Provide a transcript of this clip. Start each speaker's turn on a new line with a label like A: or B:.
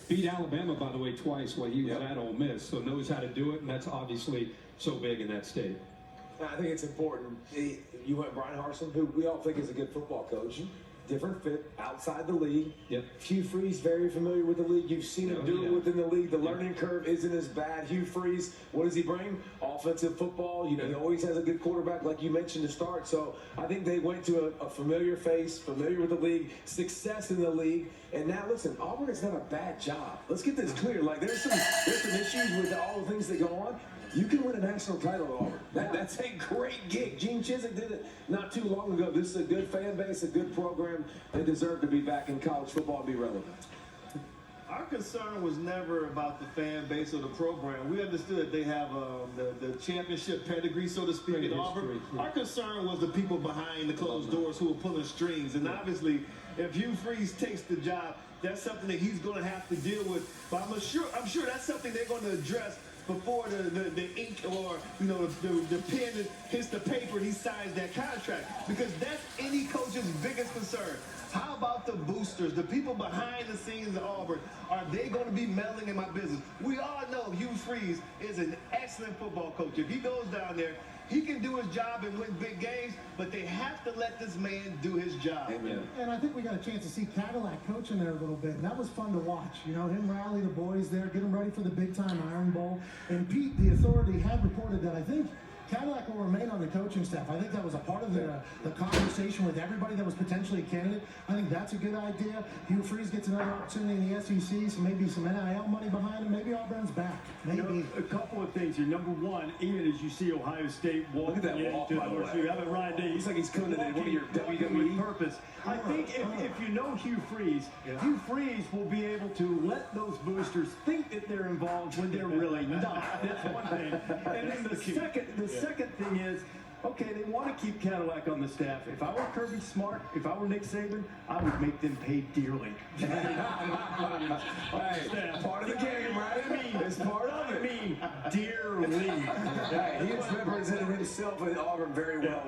A: Beat Alabama, by the way, twice while he was at Ole Miss, so knows how to do it, and that's obviously so big in that state.
B: I think it's important. You went Brian Harsin, who we all think is a good football coach. Different fit outside the league. Hugh Freeze, very familiar with the league. You've seen him do it within the league. The learning curve isn't as bad. Hugh Freeze, what does he bring? Offensive football. You know, he always has a good quarterback, like you mentioned to start. So I think they went to a familiar face, familiar with the league, success in the league. And now, listen, Auburn has done a bad job. Let's get this clear. Like, there's some issues with all the things that go on. You can win a national title at Auburn. That's a great gig. Gene Chizik did it not too long ago. This is a good fan base, a good program. They deserve to be back in college football and be relevant.
C: Our concern was never about the fan base or the program. We understood they have the championship pedigree, so to speak, at Auburn. Our concern was the people behind the closed doors who were pulling strings. And obviously, if Hugh Freeze takes the job, that's something that he's going to have to deal with. But I'm sure that's something they're going to address before the ink or, you know, the pen hits the paper and he signs that contract. Because that's any coach's biggest concern. How about the boosters, the people behind the scenes at Auburn? Are they going to be meddling in my business? We all know Hugh Freeze is an excellent football coach. If he goes down there, he can do his job and win big games, but they have to let this man do his job.
D: Amen. And I think we got a chance to see Cadillac coaching there a little bit, and that was fun to watch. You know, him rally the boys there, get them ready for the big-time Iron Bowl. And Pete, the authority, had reported that I think Cadillac will remain on the coaching staff. I think that was a part of the conversation with everybody that was potentially a candidate. I think that's a good idea. Hugh Freeze gets another opportunity in the SEC, so maybe some NIL money behind him. Maybe Auburn's back. Maybe.
E: You know, a couple of things here. Number one, even as you see Ohio State walking into the University, you have it right there.
B: Looks like he's coming to one of your WWE
E: purpose. I think if you know Hugh Freeze, Hugh Freeze will be able to let those boosters think that they're involved when they're really not. That's one thing. And then the second thing is, okay, they want to keep Cadillac on the staff. If I were Kirby Smart, if I were Nick Saban, I would make them pay dearly.
B: Hey, part of the game, right? It's part of it.
E: I mean, dearly.
B: Hey, he has represented himself in Auburn very well.